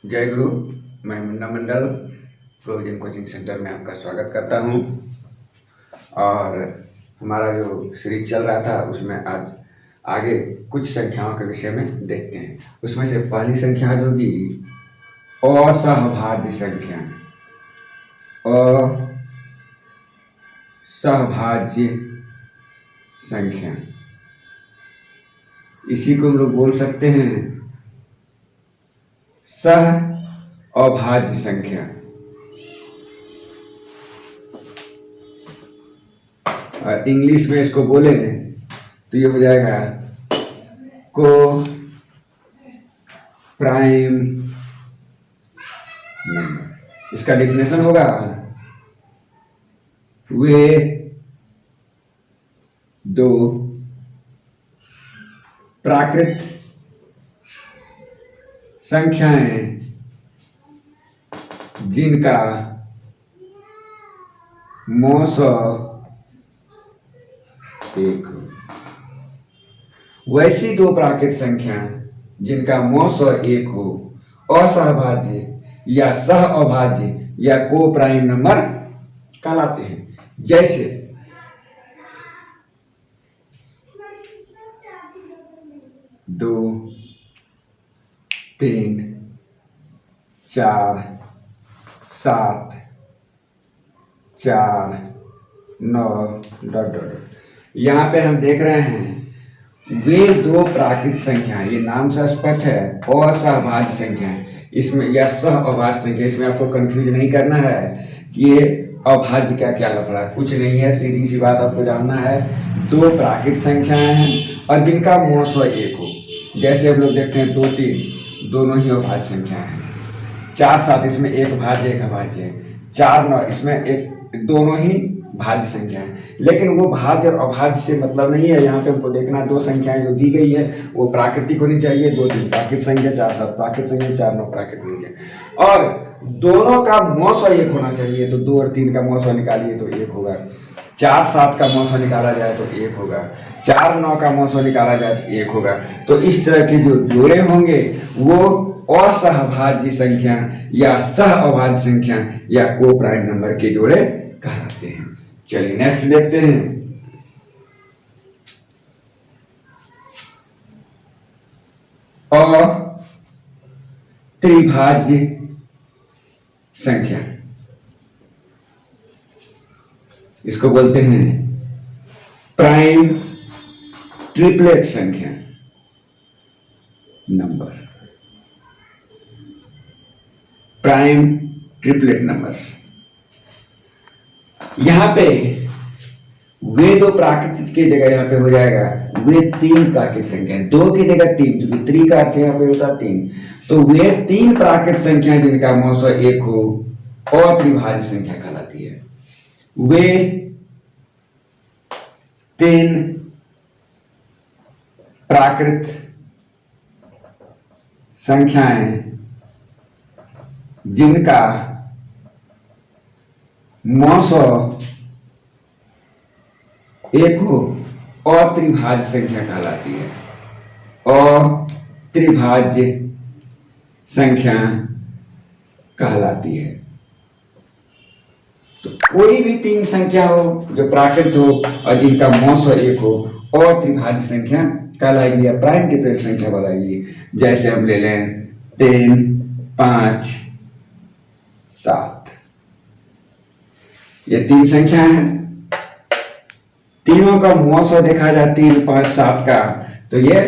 जय गुरु। मैं मुन्ना मंडल provision coaching centre में आपका स्वागत करता हूं। और हमारा जो सीरीज चल रहा था उसमें आज आगे कुछ संख्याओं के विषय में देखते हैं। उसमें से पहली संख्या जो होगी असहभाज्य संख्या। असहभाज्य संख्या, इसी को हम लोग बोल सकते हैं सह अभाज्य संख्या। और इंग्लिश में इसको बोले तो ये हो जाएगा को प्राइम नंबर। इसका डेफिनेशन होगा वे दो प्राकृत संख्याएं जिनका मौसो एक हो। वैसी दो प्राकृत संख्या जिनका मौसो एक हो, असहभाज्य या सह अभाज्य या को प्राइम नंबर कहलाते हैं। जैसे 2, 3, 4, 7, 4, 9 डॉट डॉट। यहाँ पे हम देख रहे हैं वे दो प्राकृत संख्या, ये नाम से स्पष्ट है असहभाज्य संख्या है। इसमें या सह अभाज्य संख्या, इसमें आपको कंफ्यूज नहीं करना है कि ये अभाज्य का क्या लफड़ा, कुछ नहीं है। सीधी सी बात आपको जानना है, दो प्राकृत संख्याएं हैं और जिनका मौसो एक हो। जैसे हम लोग देखते हैं 2, 3 दोनों ही अभाज्य संख्या हैं। 4, 7 इसमें एक भाज्य एक अभाज्य है। 4, 9 इसमें एक दोनों ही भाज्य संख्या है। लेकिन वो भाज्य और अभाज्य से मतलब नहीं है। यहाँ पे हमको देखना दो संख्याएं जो दी गई है वो प्राकृतिक होनी चाहिए। 2, 3 प्राकृत संख्या, 4, 7 प्राकृत संख्या, 4, 9 प्राकृत संख्या और दोनों का मौसो एक होना चाहिए। तो 2 और 3 का मौसो निकालिए तो 1 होगा। 4, 7 का मौसो निकाला जाए तो 1 होगा। 4, 9 का मौसो निकाला जाए तो 1 होगा। तो इस तरह के जो जोड़े होंगे वो असहभाज्य संख्या या सह अभाज्य संख्या या को प्राइम नंबर के जोड़े कहलाते हैं। चलिए नेक्स्ट देखते हैं। त्रिभाज्य संख्या, इसको बोलते हैं प्राइम ट्रिपलेट संख्या नंबर। प्राइम ट्रिपलेट नंबर, यहां पे वे दो प्राकृतिक की जगह यहाँ पे हो जाएगा वे 3 प्राकृत संख्या। 2 की जगह 3, क्योंकि 3 का अर्थ यहाँ पे होता है 3। तो वे 3 प्राकृत संख्या जिनका मौसो एक हो अत्रिभाज्य संख्या कहलाती है। वे 3 प्राकृत संख्याएं जिनका मौसो एक हो अत्रिभाज्य संख्या कहलाती है। अत्रिभाज्य संख्या कहलाती है। तो कोई भी 3 संख्या हो जो प्राकृत हो और जिनका मौसो एक हो अत्रिभाज्य संख्या कहलाएगी या प्राइम ट्रिपलेट संख्या कहलाएगी। जैसे हम ले लें 3, 5, 7, ये 3 संख्या हैं। तीनों का मौसो देखा जाए 3, 5, 7 का, तो ये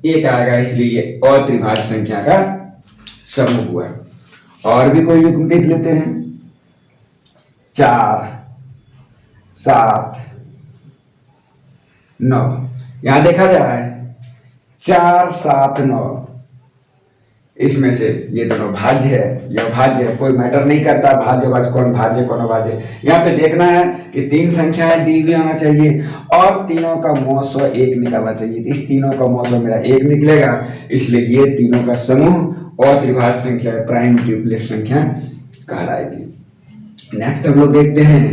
1 आएगा, इसलिए ये अत्रिभाज्य संख्या का समूह हुआ। और भी कोई भी देख लेते हैं 4, 7, 9। यहां देखा जाए 4, 7, 9 इसमें से ये दोनों भाज्य है या अभाज्य है, कोई मैटर नहीं करता भाज्य अभाज्य कौन भाज्य कौन अभाज्य। यहाँ पे देखना है कि 3 संख्याएं दी हुई आना चाहिए और तीनों का मौसो एक निकालना चाहिए। इस तीनों का मौसो मेरा एक निकलेगा, इसलिए ये तीनों का समूह अत्रिभाज्य संख्या प्राइम ट्रिपलेट संख्या कहलाएगी। नेक्स्ट हम लोग देखते हैं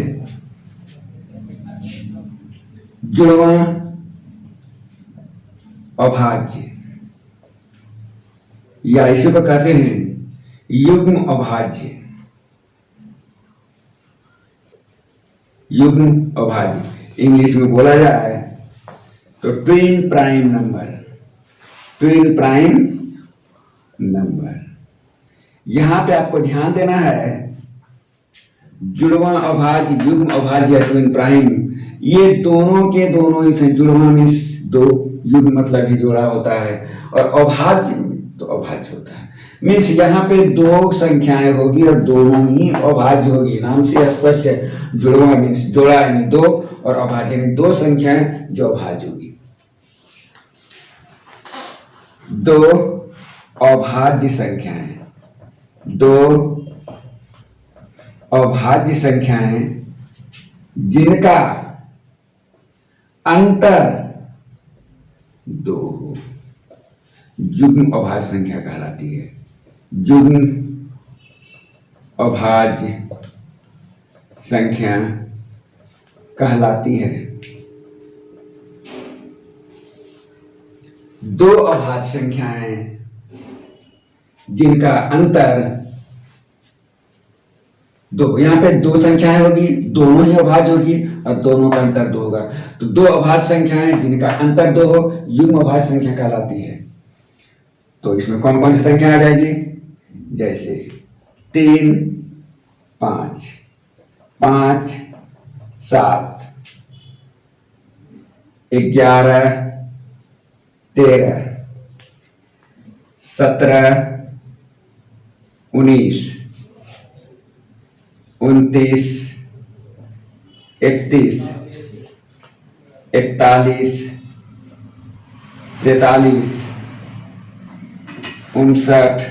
जुड़वां अभाज्य, या इसी को कहते हैं युग्म अभाज्य, युग्म अभाज्य इंग्लिश में बोला जाए तो twin prime number, twin prime number. यहां पे आपको ध्यान देना है, जुड़वा अभाज्य, युग्म अभाज्य या ट्विन प्राइम, ये दोनों के दोनों ही से, जुड़वा मीन्स दो, युग्म मतलब ही जोड़ा होता है, और अभाज्य तो अभाज्य होता है। मीन्स यहाँ पे दो संख्याएं होगी और दोनों ही अभाज्य होगी। नाम से स्पष्ट है, जुड़वा मीन्स जोड़ा यानी दो, और अभाज्य यानी दो संख्याएं जो अभाज्य होगी। दो अभाज्य संख्याएं, दो अभाज्य संख्याएं जिनका अंतर दो हो, युग्म अभाज्य संख्या कहलाती है। युग्म अभाज्य संख्या कहलाती है। दो अभाज्य संख्याएं जिनका अंतर दो, यहां पे दो संख्याएं होगी, दोनों ही अभाज्य होगी और दोनों का अंतर दो होगा, तो दो अभाज्य संख्याएं जिनका अंतर दो हो युग्म अभाज्य संख्या कहलाती है। तो इसमें कौन कौन सी संख्या आ जाएगी, जैसे 3 5, 5 7, 11 13, 17 19, 29 31, 41 43, 59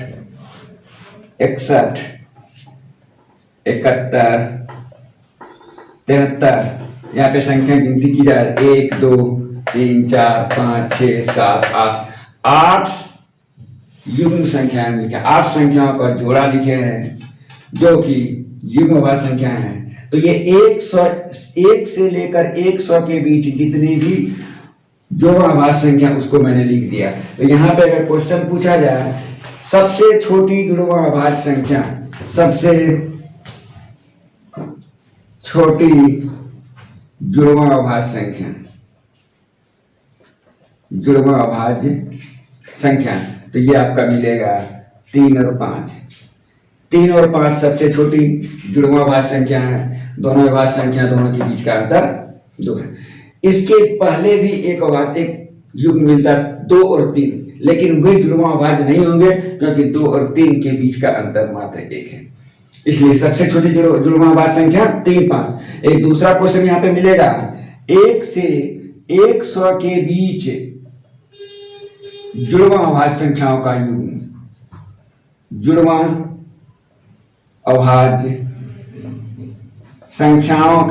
61, 71 73। यहाँ पे संख्या गिनती की जाए 1 2 3 4 5 6 7 8, 8 युग्म संख्याएं लिखे, 8 संख्याओं का जोड़ा लिखे हैं जो कि युग्म अभाज्य संख्याएं हैं। तो ये 1 से लेकर 100 के बीच जितनी भी जो अभाज्य संख्या उसको मैंने लिख दिया। तो यहाँ पे अगर क्वेश्चन पूछा जाए सबसे छोटी जुड़वा अभाज्य संख्या, सबसे छोटी जुड़वा अभाज्य संख्या, जुड़वा अभाज्य संख्या, तो ये आपका मिलेगा 3 और 5। 3 और 5 सबसे छोटी जुड़वा अभाज्य संख्या है। दोनों अभाज्य संख्या, दोनों के बीच का अंतर 2 है। इसके पहले भी एक युग्म मिलता 2 और 3, लेकिन वे जुड़वा अभाज्य नहीं होंगे क्योंकि 2 और 3 के बीच का अंतर मात्र 1 है। इसलिए सबसे छोटी जुड़वा अभाज्य संख्या 3 5। एक दूसरा क्वेश्चन यहाँ पे मिलेगा, 1 से 100 के बीच जुड़वा अभाज्य संख्याओं का युग्म, जुड़वा अभाज्य संख्याओं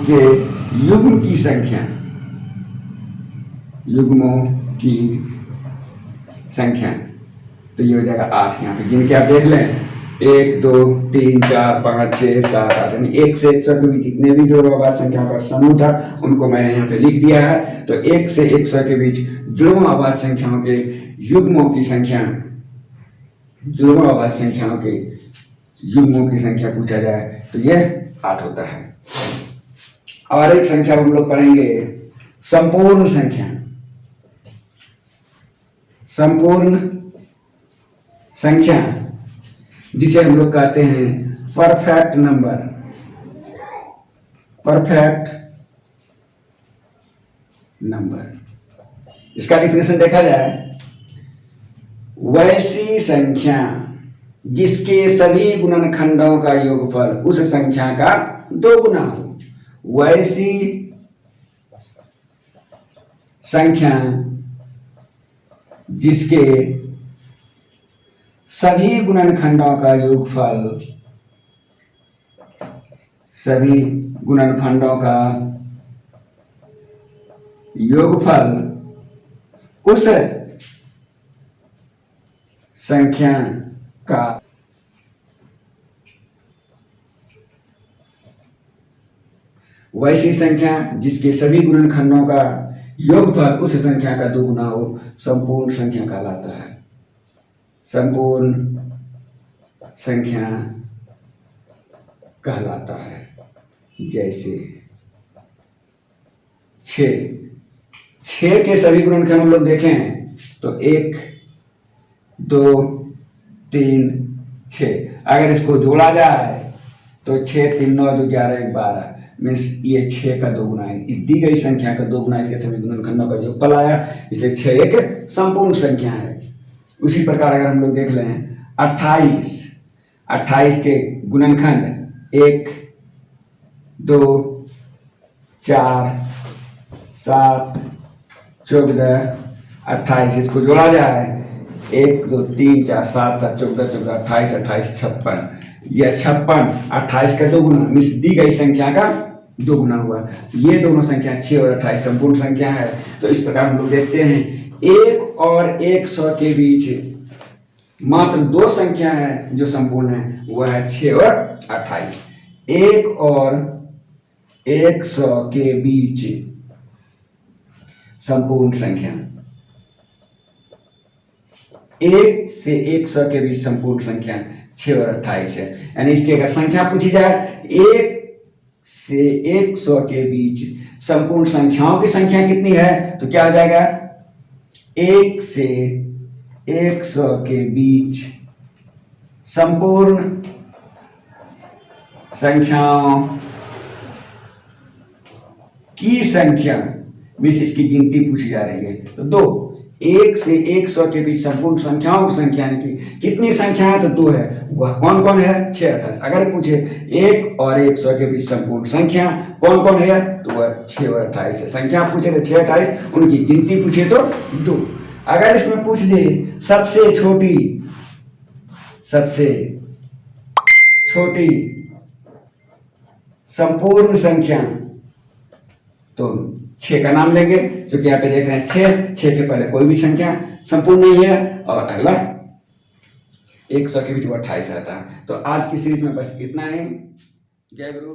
के युग्म की संख्या, युग्मों की संख्या, तो ये हो जाएगा 8। यहाँ पे गिन के आप देख लें, 1 2 3 4 5 6 7 8, यानी 1 से 100 के बीच जितने भी जुड़वा अभाज्य संख्याओं का समूह था उनको मैंने यहाँ पे लिख दिया है। तो 1 से 100 के बीच जुड़वा अभाज्य संख्याओं के युग्मों की संख्या, जुड़वा अभाज्य संख्याओं के युग्मों की संख्या पूछा जाए तो ये 8 होता है। और एक संख्या हम लोग पढ़ेंगे, संपूर्ण संख्या। संपूर्ण संख्या जिसे हम लोग कहते हैं परफेक्ट नंबर, परफेक्ट नंबर। इसका डिफिनेशन देखा जाए, वैसी संख्या जिसके सभी गुणनखंडों का योगफल उस संख्या का 2 गुना हो। वैसी संख्या जिसके सभी गुणनखंडों का योगफल, सभी गुणनखंडों का योगफल उस संख्या का वैसी संख्या जिसके सभी गुणनखंडों का योगफल उस संख्या का 2 गुना हो, संपूर्ण संख्या कहलाता है। संपूर्ण संख्या कहलाता है। जैसे 6 के सभी गुणनखंड हम लोग देखें तो 1 2 3 6। अगर इसको जोड़ा जाए तो 6 3 9 2 11 1 12 मीन्स ये 6 का 2 गुना है। दी गई संख्या का 2 गुना इसके सभी गुणनखंडों का जोगफल आया, इसलिए 6 एक संपूर्ण संख्या है। उसी प्रकार अगर हम लोग देख लें 28 के गुणनखंड 1 2 4 7 14 28। इसको जोड़ा जाए 1 2 3 4 7 7 14 14 28 28 56। यह 56 28 का 2 गुना मीन्स दी गई संख्या का 2 गुना हुआ। ये दोनों संख्या 6 और 28 संपूर्ण संख्या है। तो इस प्रकार हम लोग देखते हैं 1 और 100 के बीच मात्र 2 संख्या है जो संपूर्ण है, वह है 6 और 28। 1 और 100 के बीच संपूर्ण संख्या, 1 से 100 के बीच संपूर्ण संख्या 6 और 28 है। यानी इसकी अगर संख्या पूछी जाए 1 से 100 के बीच संपूर्ण संख्याओं की संख्या कितनी है तो क्या हो जाएगा, 1 से 100 के बीच संपूर्ण संख्याओं की संख्या मीन्स इसकी गिनती पूछी जा रही है। तो 2, 1 से 100 के बीच संपूर्ण संख्याओं की संख्या की कितनी संख्या है तो 2 है। वह कौन कौन है 6 28। अगर पूछे 1 और 100 के बीच संपूर्ण संख्या कौन कौन है तो वह 6 और 28 है। संख्या पूछे तो 6 28, उनकी गिनती पूछे तो 2। अगर इसमें पूछ दे सबसे छोटी संपूर्ण संख्या तो 6 का नाम लेंगे, क्योंकि यहाँ पे देख रहे हैं 6 के पहले कोई भी संख्या संपूर्ण नहीं है और अगला 100 के बीच वो 28 रहता है। तो आज की सीरीज में बस इतना ही। जय गुरु।